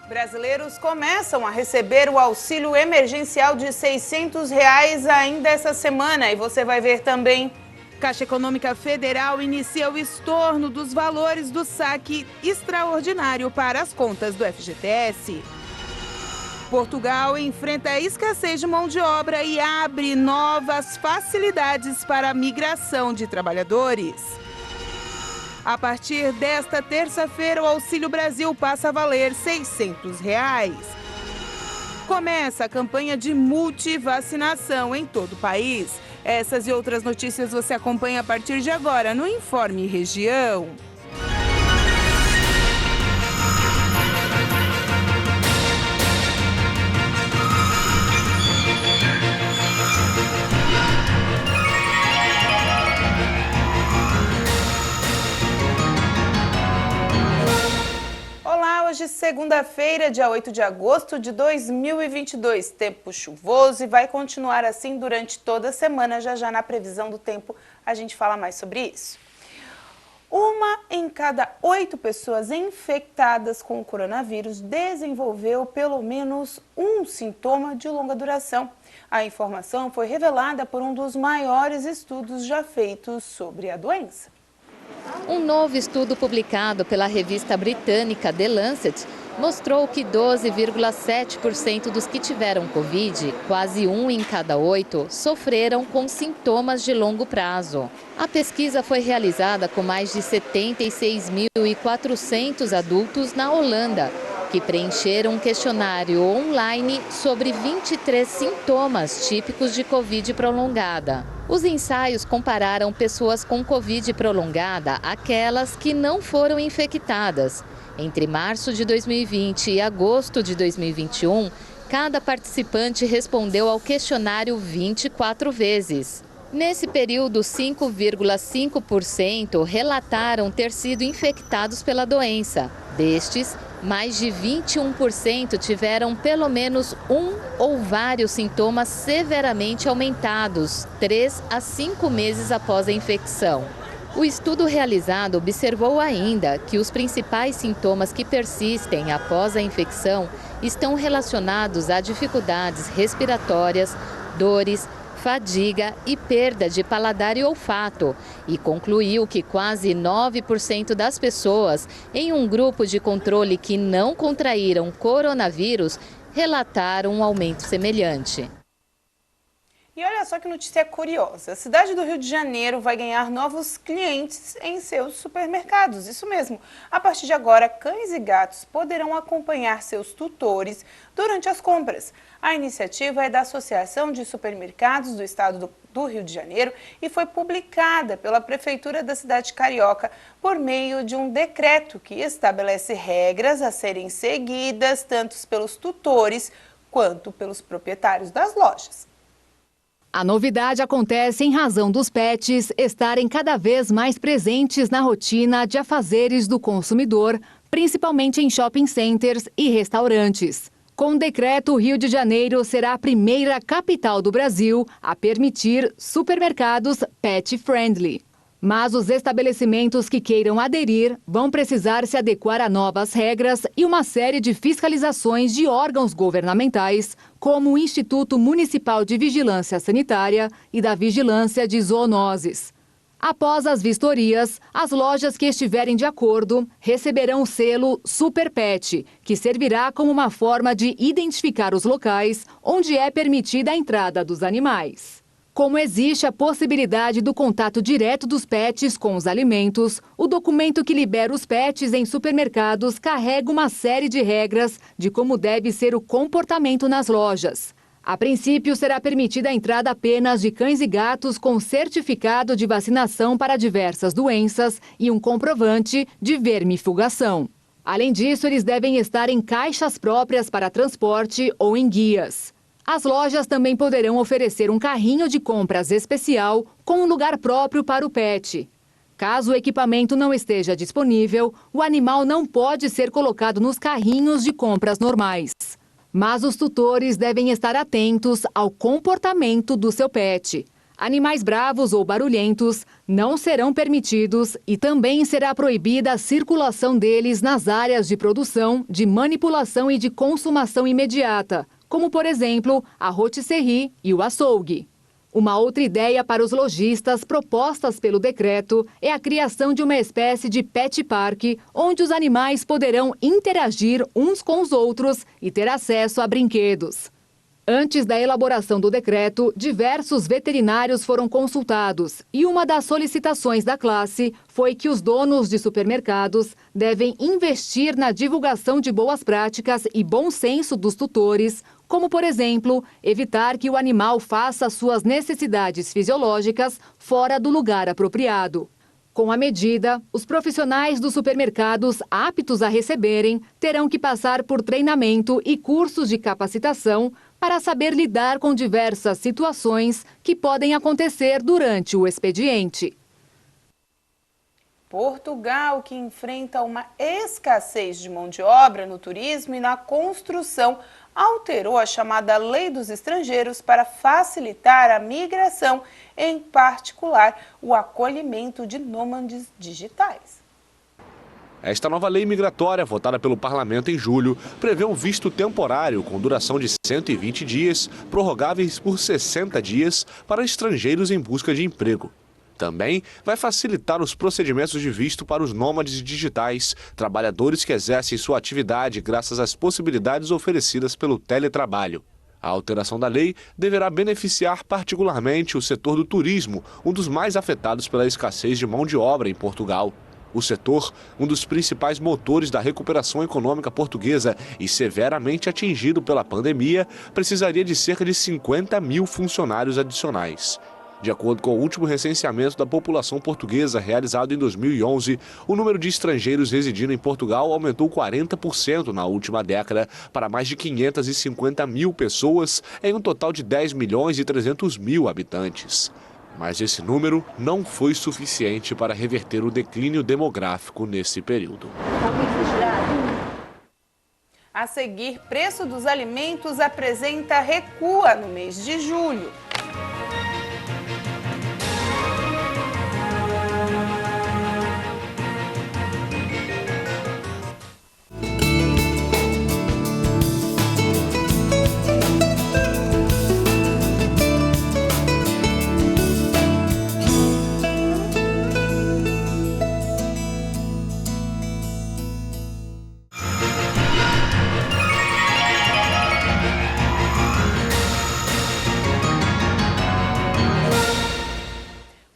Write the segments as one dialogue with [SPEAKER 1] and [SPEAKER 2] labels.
[SPEAKER 1] Brasileiros começam a receber o auxílio emergencial de R$ 600 ainda essa semana. E você vai ver também. Caixa Econômica Federal inicia o estorno dos valores do saque extraordinário para as contas do FGTS. Portugal enfrenta a escassez de mão de obra e abre novas facilidades para a migração de trabalhadores. A partir desta terça-feira, o Auxílio Brasil passa a valer R$ 600. Começa a campanha de multivacinação em todo o país. Essas e outras notícias você acompanha a partir de agora no Informe Região. Hoje, segunda-feira, dia 8 de agosto de 2022, tempo chuvoso e vai continuar assim durante toda a semana. Já na previsão do tempo a gente fala mais sobre isso. 1 em cada 8 pessoas infectadas com o coronavírus desenvolveu pelo menos um sintoma de longa duração. A informação foi revelada por um dos maiores estudos já feitos sobre a doença.
[SPEAKER 2] Um novo estudo publicado pela revista britânica The Lancet mostrou que 12,7% dos que tiveram Covid, quase 1 em cada 8, sofreram com sintomas de longo prazo. A pesquisa foi realizada com mais de 76.400 adultos na Holanda, que preencheram um questionário online sobre 23 sintomas típicos de Covid prolongada. Os ensaios compararam pessoas com Covid prolongada àquelas que não foram infectadas. Entre março de 2020 e agosto de 2021, cada participante respondeu ao questionário 24 vezes. Nesse período, 5,5% relataram ter sido infectados pela doença. Destes, mais de 21% tiveram pelo menos um ou vários sintomas severamente aumentados, 3 a 5 meses após a infecção. O estudo realizado observou ainda que os principais sintomas que persistem após a infecção estão relacionados a dificuldades respiratórias, dores, fadiga e perda de paladar e olfato, e concluiu que quase 9% das pessoas em um grupo de controle que não contraíram coronavírus relataram um aumento semelhante.
[SPEAKER 1] E olha só que notícia curiosa, a cidade do Rio de Janeiro vai ganhar novos clientes em seus supermercados, isso mesmo. A partir de agora, cães e gatos poderão acompanhar seus tutores durante as compras. A iniciativa é da Associação de Supermercados do Estado do Rio de Janeiro e foi publicada pela Prefeitura da cidade carioca por meio de um decreto que estabelece regras a serem seguidas tanto pelos tutores quanto pelos proprietários das lojas.
[SPEAKER 3] A novidade acontece em razão dos pets estarem cada vez mais presentes na rotina de afazeres do consumidor, principalmente em shopping centers e restaurantes. Com o decreto, o Rio de Janeiro será a primeira capital do Brasil a permitir supermercados pet-friendly. Mas os estabelecimentos que queiram aderir vão precisar se adequar a novas regras e uma série de fiscalizações de órgãos governamentais, como o Instituto Municipal de Vigilância Sanitária e da Vigilância de Zoonoses. Após as vistorias, as lojas que estiverem de acordo receberão o selo Super Pet, que servirá como uma forma de identificar os locais onde é permitida a entrada dos animais. Como existe a possibilidade do contato direto dos pets com os alimentos, o documento que libera os pets em supermercados carrega uma série de regras de como deve ser o comportamento nas lojas. A princípio, será permitida a entrada apenas de cães e gatos com certificado de vacinação para diversas doenças e um comprovante de vermifugação. Além disso, eles devem estar em caixas próprias para transporte ou em guias. As lojas também poderão oferecer um carrinho de compras especial com um lugar próprio para o pet. Caso o equipamento não esteja disponível, o animal não pode ser colocado nos carrinhos de compras normais. Mas os tutores devem estar atentos ao comportamento do seu pet. Animais bravos ou barulhentos não serão permitidos e também será proibida a circulação deles nas áreas de produção, de manipulação e de consumação imediata, como, por exemplo, a rotisserie e o açougue. Uma outra ideia para os lojistas propostas pelo decreto é a criação de uma espécie de pet park, onde os animais poderão interagir uns com os outros e ter acesso a brinquedos. Antes da elaboração do decreto, diversos veterinários foram consultados e uma das solicitações da classe foi que os donos de supermercados devem investir na divulgação de boas práticas e bom senso dos tutores, como, por exemplo, evitar que o animal faça suas necessidades fisiológicas fora do lugar apropriado. Com a medida, os profissionais dos supermercados aptos a receberem terão que passar por treinamento e cursos de capacitação para saber lidar com diversas situações que podem acontecer durante o expediente.
[SPEAKER 1] Portugal, que enfrenta uma escassez de mão de obra no turismo e na construção, alterou a chamada Lei dos Estrangeiros para facilitar a migração, em particular o acolhimento de nômades digitais.
[SPEAKER 4] Esta nova lei migratória, votada pelo Parlamento em julho, prevê um visto temporário com duração de 120 dias, prorrogáveis por 60 dias, para estrangeiros em busca de emprego. Também vai facilitar os procedimentos de visto para os nômades digitais, trabalhadores que exercem sua atividade graças às possibilidades oferecidas pelo teletrabalho. A alteração da lei deverá beneficiar particularmente o setor do turismo, um dos mais afetados pela escassez de mão de obra em Portugal. O setor, um dos principais motores da recuperação econômica portuguesa e severamente atingido pela pandemia, precisaria de cerca de 50 mil funcionários adicionais. De acordo com o último recenseamento da população portuguesa realizado em 2011, o número de estrangeiros residindo em Portugal aumentou 40% na última década para mais de 550 mil pessoas em um total de 10 milhões e 300 mil habitantes. Mas esse número não foi suficiente para reverter o declínio demográfico nesse período.
[SPEAKER 1] A seguir, preço dos alimentos apresenta recua no mês de julho.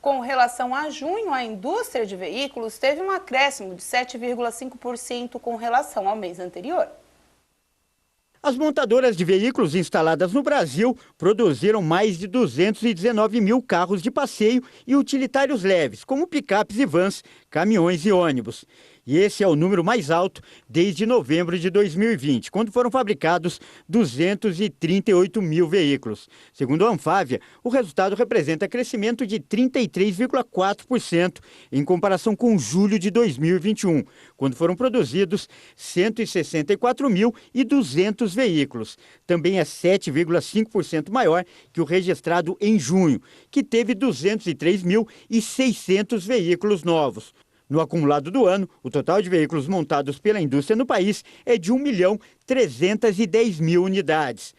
[SPEAKER 1] Com relação a junho, a indústria de veículos teve um acréscimo de 7,5% com relação ao mês anterior.
[SPEAKER 5] As montadoras de veículos instaladas no Brasil produziram mais de 219 mil carros de passeio e utilitários leves, como picapes e vans, caminhões e ônibus. E esse é o número mais alto desde novembro de 2020, quando foram fabricados 238 mil veículos. Segundo a Anfávia, o resultado representa crescimento de 33,4% em comparação com julho de 2021, quando foram produzidos 164.200 veículos. Também é 7,5% maior que o registrado em junho, que teve 203.600 veículos novos. No acumulado do ano, o total de veículos montados pela indústria no país é de 1.310.000 unidades.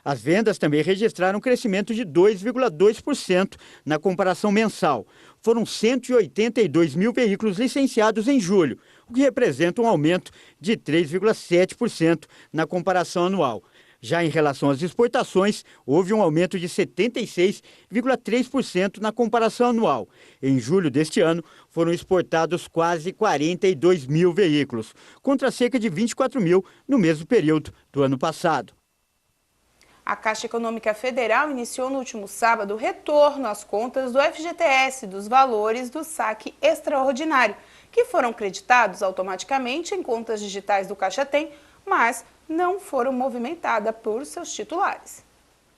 [SPEAKER 5] As vendas também registraram um crescimento de 2,2% na comparação mensal. Foram 182 mil veículos licenciados em julho, o que representa um aumento de 3,7% na comparação anual. Já em relação às exportações, houve um aumento de 76,3% na comparação anual. Em julho deste ano, foram exportados quase 42 mil veículos, contra cerca de 24 mil no mesmo período do ano passado.
[SPEAKER 1] A Caixa Econômica Federal iniciou no último sábado o retorno às contas do FGTS dos valores do saque extraordinário, que foram creditados automaticamente em contas digitais do Caixa Tem, mas não foram movimentadas por seus titulares.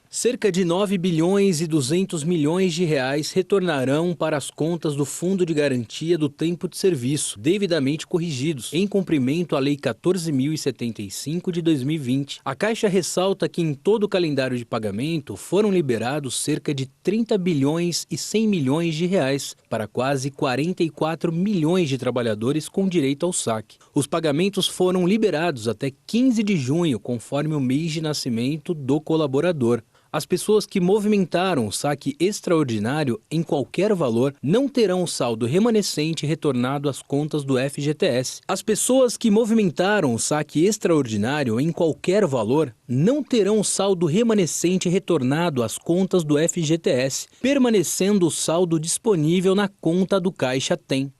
[SPEAKER 6] Cerca de 9 bilhões e 200 milhões de reais retornarão para as contas do Fundo de Garantia do Tempo de Serviço, devidamente corrigidos, em cumprimento à Lei 14.075 de 2020. A Caixa ressalta que em todo o calendário de pagamento foram liberados cerca de 30 bilhões e 100 milhões de reais para quase 44 milhões de trabalhadores com direito ao saque. Os pagamentos foram liberados até 15 de junho, conforme o mês de nascimento do colaborador. As pessoas que movimentaram o saque extraordinário em qualquer valor não terão o saldo remanescente retornado às contas do FGTS. As pessoas que movimentaram o saque extraordinário em qualquer valor não terão o saldo remanescente retornado às contas do FGTS, permanecendo o saldo disponível na conta do Caixa Tem.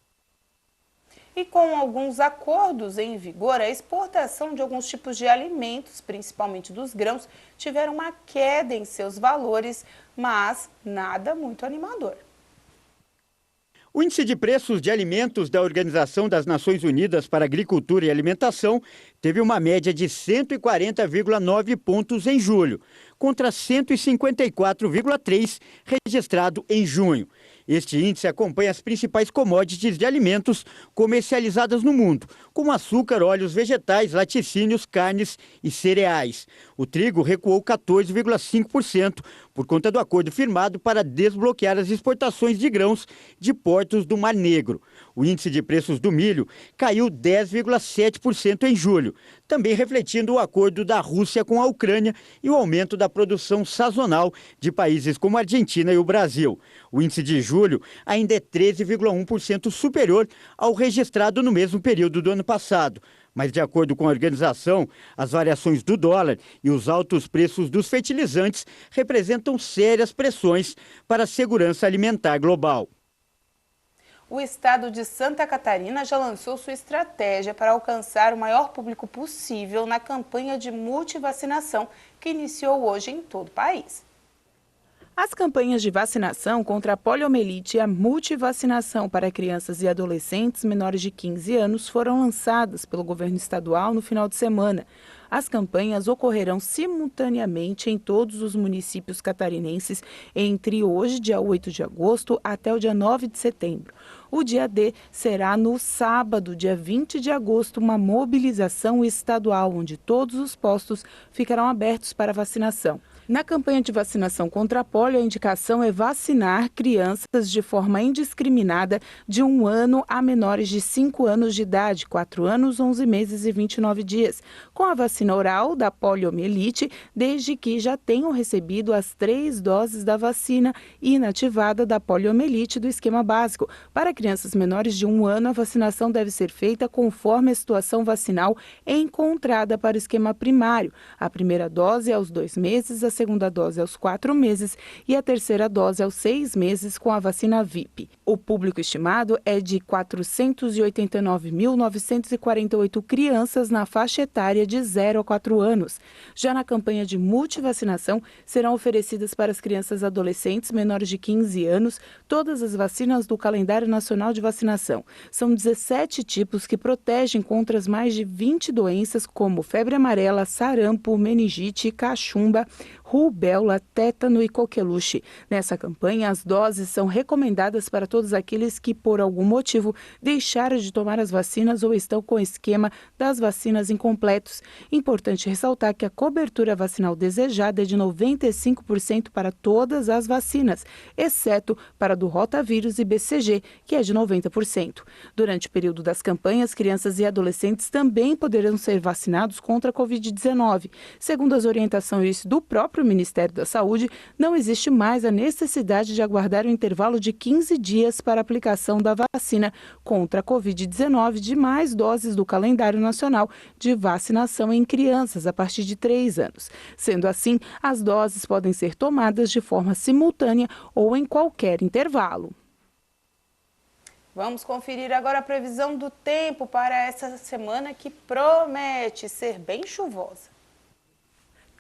[SPEAKER 1] E com alguns acordos em vigor, a exportação de alguns tipos de alimentos, principalmente dos grãos, tiveram uma queda em seus valores, mas nada muito animador.
[SPEAKER 5] O índice de preços de alimentos da Organização das Nações Unidas para Agricultura e Alimentação teve uma média de 140,9 pontos em julho, contra 154,3 registrado em junho. Este índice acompanha as principais commodities de alimentos comercializadas no mundo, como açúcar, óleos vegetais, laticínios, carnes e cereais. O trigo recuou 14,5% por conta do acordo firmado para desbloquear as exportações de grãos de portos do Mar Negro. O índice de preços do milho caiu 10,7% em julho, também refletindo o acordo da Rússia com a Ucrânia e o aumento da produção sazonal de países como a Argentina e o Brasil. O índice de julho ainda é 13,1% superior ao registrado no mesmo período do ano passado. Mas, de acordo com a organização, as variações do dólar e os altos preços dos fertilizantes representam sérias pressões para a segurança alimentar global.
[SPEAKER 1] O estado de Santa Catarina já lançou sua estratégia para alcançar o maior público possível na campanha de multivacinação que iniciou hoje em todo o país. As campanhas de vacinação contra a poliomielite e a multivacinação para crianças e adolescentes menores de 15 anos foram lançadas pelo governo estadual no final de semana. As campanhas ocorrerão simultaneamente em todos os municípios catarinenses entre hoje, dia 8 de agosto, até o dia 9 de setembro. O dia D será no sábado, dia 20 de agosto, uma mobilização estadual, onde todos os postos ficarão abertos para vacinação. Na campanha de vacinação contra a polio, a indicação é vacinar crianças de forma indiscriminada de 1 ano a menores de 5 anos de idade, 4 anos, 11 meses e 29 dias, com a vacina oral da poliomielite, desde que já tenham recebido as 3 doses da vacina inativada da poliomielite do esquema básico. Para crianças menores de 1 ano, a vacinação deve ser feita conforme a situação vacinal encontrada para o esquema primário. A primeira dose é aos 2 meses, a segunda dose aos 4 meses e a terceira dose aos 6 meses com a vacina VIP. O público estimado é de 489.948 crianças na faixa etária de 0 a 4 anos. Já na campanha de multivacinação, serão oferecidas para as crianças e adolescentes menores de 15 anos todas as vacinas do calendário nacional de vacinação. São 17 tipos que protegem contra as mais de 20 doenças como febre amarela, sarampo, meningite, cachumba, rubéola, tétano e coqueluche. Nessa campanha, as doses são recomendadas para todos aqueles que, por algum motivo, deixaram de tomar as vacinas ou estão com o esquema das vacinas incompletos. Importante ressaltar que a cobertura vacinal desejada é de 95% para todas as vacinas, exceto para do rotavírus e BCG, que é de 90%. Durante o período das campanhas, crianças e adolescentes também poderão ser vacinados contra a Covid-19. Segundo as orientações do próprio Ministério da Saúde, não existe mais a necessidade de aguardar um intervalo de 15 dias para a aplicação da vacina contra a Covid-19 de mais doses do calendário nacional de vacinação em crianças a partir de 3 anos. Sendo assim, as doses podem ser tomadas de forma simultânea ou em qualquer intervalo. Vamos conferir agora a previsão do tempo para essa semana que promete ser bem chuvosa.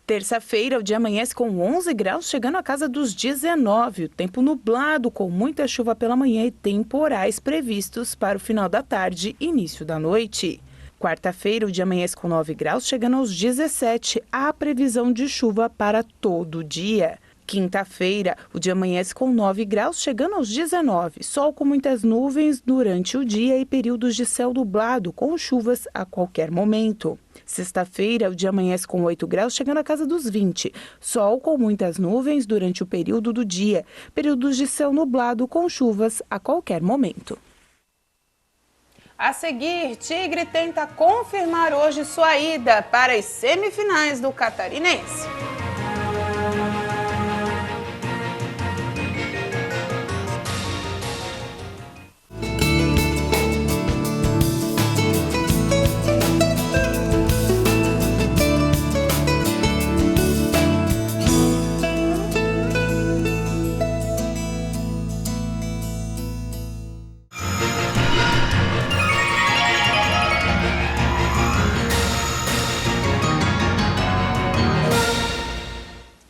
[SPEAKER 1] Terça-feira, o dia amanhece com 11 graus, chegando à casa dos 19. O tempo nublado, com muita chuva pela manhã e temporais previstos para o final da tarde e início da noite. Quarta-feira, o dia amanhece com 9 graus, chegando aos 17. Há previsão de chuva para todo o dia. Quinta-feira, o dia amanhece com 9 graus, chegando aos 19. Sol com muitas nuvens durante o dia e períodos de céu nublado, com chuvas a qualquer momento. Sexta-feira, o dia amanhece com 8 graus, chegando à casa dos 20. Sol com muitas nuvens durante o período do dia. Períodos de céu nublado, com chuvas a qualquer momento. A seguir, Tigre tenta confirmar hoje sua ida para as semifinais do Catarinense.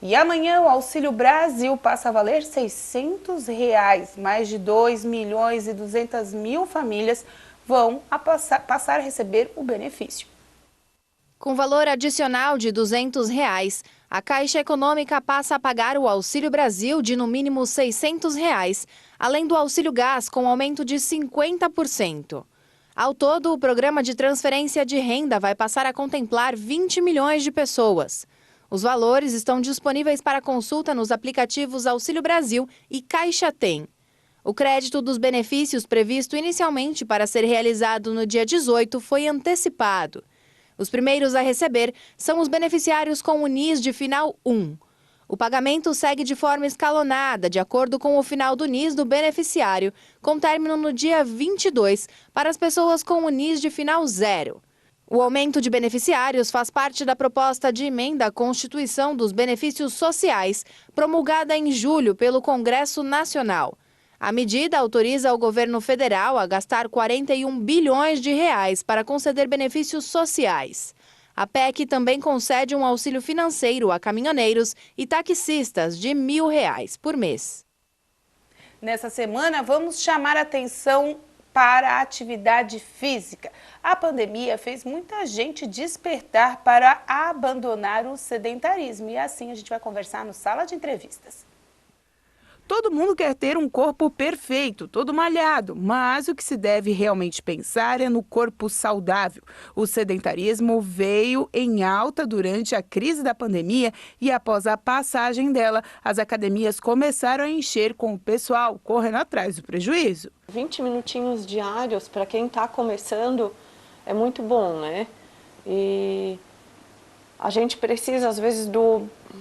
[SPEAKER 1] E amanhã o Auxílio Brasil passa a valer R$ 600. Mais de 2.200.000 famílias vão passar a receber o benefício.
[SPEAKER 7] Com valor adicional de R$ 200, a Caixa Econômica passa a pagar o Auxílio Brasil de no mínimo R$ 600, além do Auxílio Gás com aumento de 50%. Ao todo, o programa de transferência de renda vai passar a contemplar 20 milhões de pessoas. Os valores estão disponíveis para consulta nos aplicativos Auxílio Brasil e Caixa Tem. O crédito dos benefícios previsto inicialmente para ser realizado no dia 18 foi antecipado. Os primeiros a receber são os beneficiários com o NIS de final 1. O pagamento segue de forma escalonada, de acordo com o final do NIS do beneficiário, com término no dia 22 para as pessoas com o NIS de final 0. O aumento de beneficiários faz parte da proposta de emenda à Constituição dos Benefícios Sociais, promulgada em julho pelo Congresso Nacional. A medida autoriza o governo federal a gastar R$ 41 bilhões para conceder benefícios sociais. A PEC também concede um auxílio financeiro a caminhoneiros e taxistas de R$ 1.000 por mês.
[SPEAKER 1] Nessa semana, vamos chamar a atenção para a atividade física. A pandemia fez muita gente despertar para abandonar o sedentarismo e assim a gente vai conversar no Sala de Entrevistas. Todo mundo quer ter um corpo perfeito, todo malhado, mas o que se deve realmente pensar é no corpo saudável. O sedentarismo veio em alta durante a crise da pandemia e após a passagem dela, as academias começaram a encher com o pessoal correndo atrás do prejuízo.
[SPEAKER 8] 20 minutinhos diários para quem está começando é muito bom, né? E a gente precisa, às vezes,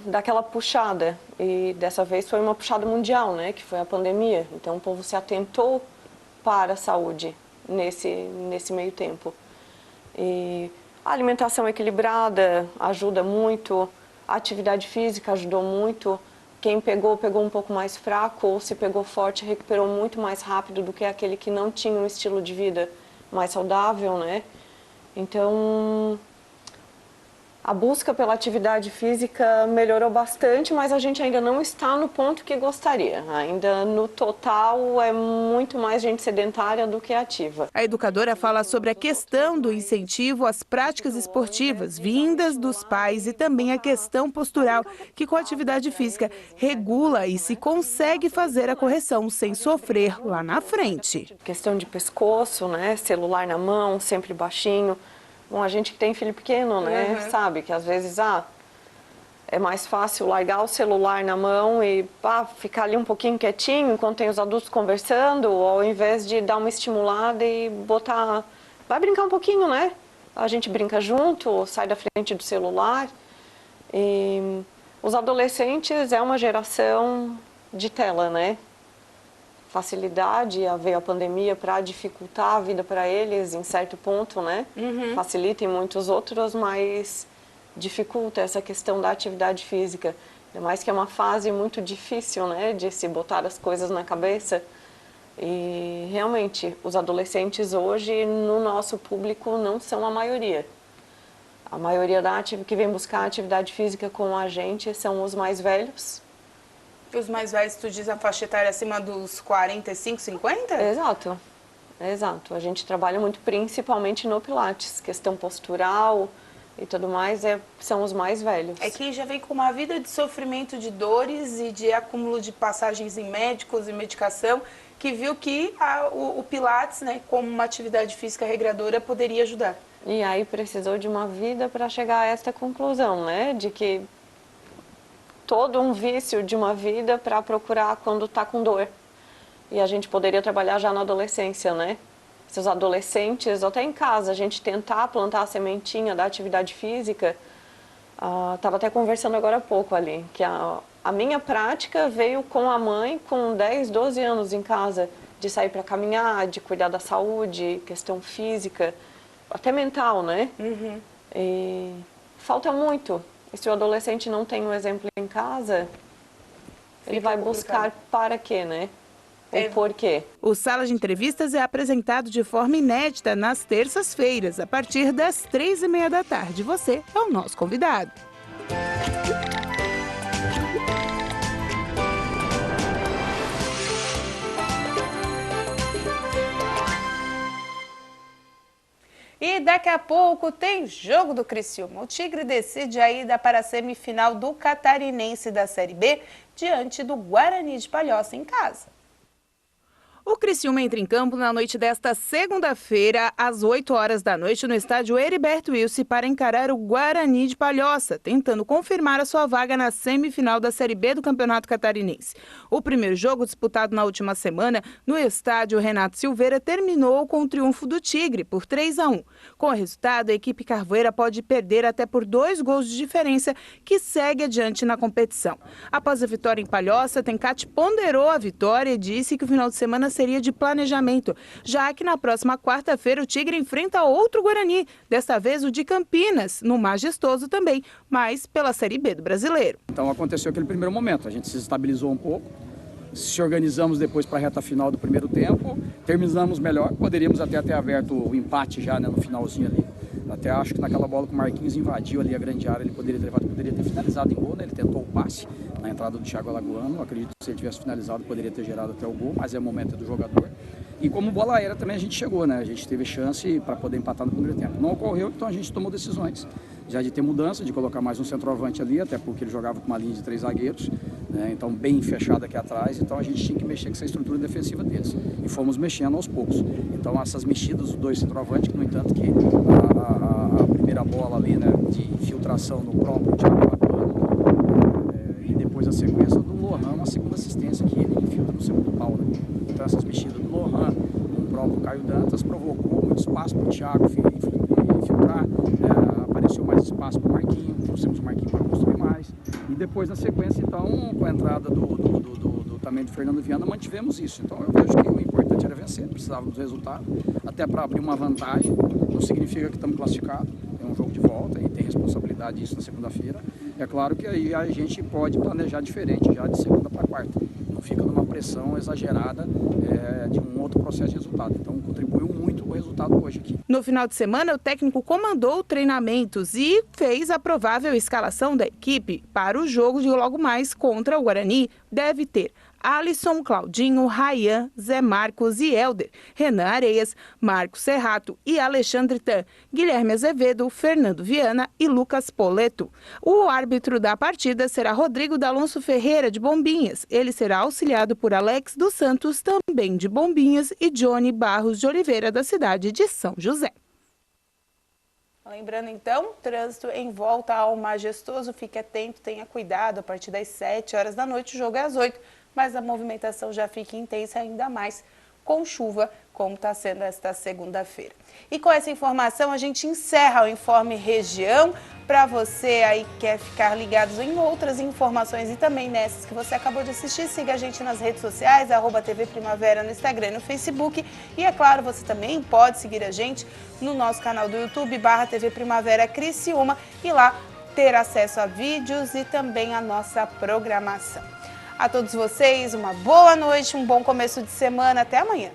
[SPEAKER 8] daquela puxada. E dessa vez foi uma puxada mundial, né? Que foi a pandemia. Então o povo se atentou para a saúde nesse meio tempo. E a alimentação equilibrada ajuda muito, a atividade física ajudou muito. Quem pegou um pouco mais fraco, ou se pegou forte, recuperou muito mais rápido do que aquele que não tinha um estilo de vida mais saudável, né? Então, a busca pela atividade física melhorou bastante, mas a gente ainda não está no ponto que gostaria. Ainda no total é muito mais gente sedentária do que ativa.
[SPEAKER 1] A educadora fala sobre a questão do incentivo às práticas esportivas vindas dos pais e também a questão postural, que com a atividade física regula e se consegue fazer a correção sem sofrer lá na frente.
[SPEAKER 8] Questão de pescoço, né? Celular na mão, sempre baixinho. Bom, a gente que tem filho pequeno, né, sabe que às vezes é mais fácil largar o celular na mão e ficar ali um pouquinho quietinho enquanto tem os adultos conversando, ao invés de dar uma estimulada e botar, vai brincar um pouquinho, né? A gente brinca junto, sai da frente do celular. E os adolescentes é uma geração de tela, né? Facilidade, veio a pandemia para dificultar a vida para eles em certo ponto, né? Facilita em muitos outros, mas dificulta essa questão da atividade física. Ainda mais que é uma fase muito difícil, né? De se botar as coisas na cabeça. E realmente, os adolescentes hoje, no nosso público, não são a maioria. A maioria que vem buscar atividade física com a gente são os mais velhos.
[SPEAKER 1] Os mais velhos, tu diz a faixa etária acima dos 45, 50?
[SPEAKER 8] Exato. Exato, a gente trabalha muito principalmente no Pilates, questão postural e tudo mais, são os mais velhos.
[SPEAKER 1] É quem já vem com uma vida de sofrimento de dores e de acúmulo de passagens em médicos e medicação, que viu que o Pilates, né, como uma atividade física regradora, poderia ajudar.
[SPEAKER 8] E aí precisou de uma vida para chegar a esta conclusão, né, de que todo um vício de uma vida para procurar quando está com dor. E a gente poderia trabalhar já na adolescência, né? Se os adolescentes, até em casa, a gente tentar plantar a sementinha da atividade física. Estava até conversando agora há pouco ali, que a minha prática veio com a mãe com 10, 12 anos em casa, de sair para caminhar, de cuidar da saúde, questão física, até mental, né? Uhum. E falta muito. E se o adolescente não tem um exemplo em casa, ele vai buscar para quê, né? O porquê.
[SPEAKER 1] O Sala de Entrevistas é apresentado de forma inédita nas terças-feiras, a partir das 3h30 da tarde. Você é o nosso convidado. E daqui a pouco tem jogo do Criciúma. O Tigre decide a ida para a semifinal do Catarinense da Série B diante do Guarani de Palhoça em casa. O Criciúma entra em campo na noite desta segunda-feira, às 8h da noite, no estádio Heriberto Wilson, para encarar o Guarani de Palhoça, tentando confirmar a sua vaga na semifinal da Série B do Campeonato Catarinense. O primeiro jogo, disputado na última semana, no estádio Renato Silveira, terminou com o triunfo do Tigre, por 3-1. Com o resultado, a equipe carvoeira pode perder até por 2 gols de diferença, que segue adiante na competição. Após a vitória em Palhoça, Tencati ponderou a vitória e disse que o final de semana seria de planejamento, já que na próxima quarta-feira o Tigre enfrenta outro Guarani, desta vez o de Campinas, no Majestoso também, mas pela Série B do Brasileiro.
[SPEAKER 9] Então aconteceu aquele primeiro momento, a gente se estabilizou um pouco, se organizamos depois para a reta final do primeiro tempo, terminamos melhor, poderíamos até ter aberto o empate já, né, no finalzinho ali. Até acho que naquela bola que o Marquinhos invadiu ali a grande área, ele poderia ter levado, poderia ter finalizado em gol, né? Ele tentou o passe na entrada do Thiago Alagoano. Acredito que se ele tivesse finalizado, poderia ter gerado até o gol, mas é o momento do jogador. E como bola aérea também a gente chegou, né? A gente teve chance para poder empatar no primeiro tempo. Não ocorreu, então a gente tomou decisões. Já de ter mudança, de colocar mais um centroavante ali, até porque ele jogava com uma linha de 3 zagueiros, né? Então bem fechado aqui atrás, então a gente tinha que mexer com essa estrutura defensiva deles. E fomos mexendo aos poucos. Então essas mexidas dos 2 centroavantes, que no entanto que a primeira bola ali, né, de infiltração no próprio Thiago Alagoano, e depois a sequência do Lohan, uma segunda assistência que ele infiltra no segundo pau, né? Então essas mexidas do Lohan, o próprio Caio Dantas, provocou muito espaço para o Thiago infiltrar, apareceu mais espaço para o Marquinhos, trouxemos o Marquinhos para construir mais, e depois na sequência, então, com a entrada também do Fernando Viana, mantivemos isso. Então eu vejo que o importante era vencer, precisávamos do resultado, até para abrir uma vantagem, não significa que estamos classificados, é um jogo de volta e tem responsabilidade disso na segunda-feira. É claro que aí a gente pode planejar diferente já de segunda para quarta, não fica numa pressão exagerada de um outro processo de resultado. Então contribuiu muito o resultado hoje aqui.
[SPEAKER 1] No final de semana, o técnico comandou treinamentos e fez a provável escalação da equipe para o jogo de logo mais contra o Guarani. Deve ter Alisson, Claudinho, Rayan, Zé Marcos e Helder, Renan Areias, Marcos Serrato e Alexandre Tan, Guilherme Azevedo, Fernando Viana e Lucas Poleto. O árbitro da partida será Rodrigo D'Alonso Ferreira, de Bombinhas. Ele será auxiliado por Alex dos Santos, também de Bombinhas, e Johnny Barros de Oliveira, da cidade de São José. Lembrando então, trânsito em volta ao Majestoso, fique atento, tenha cuidado, a partir das 7h da noite, o jogo é às 8h, mas a movimentação já fica intensa ainda mais com chuva, como está sendo esta segunda-feira. E com essa informação a gente encerra o Informe Região. Para você aí que quer ficar ligados em outras informações e também nessas que você acabou de assistir, siga a gente nas redes sociais, @TV Primavera no Instagram e no Facebook. E é claro, você também pode seguir a gente no nosso canal do YouTube, /TV Primavera Criciúma, e lá ter acesso a vídeos e também a nossa programação. A todos vocês, uma boa noite, um bom começo de semana. Até amanhã.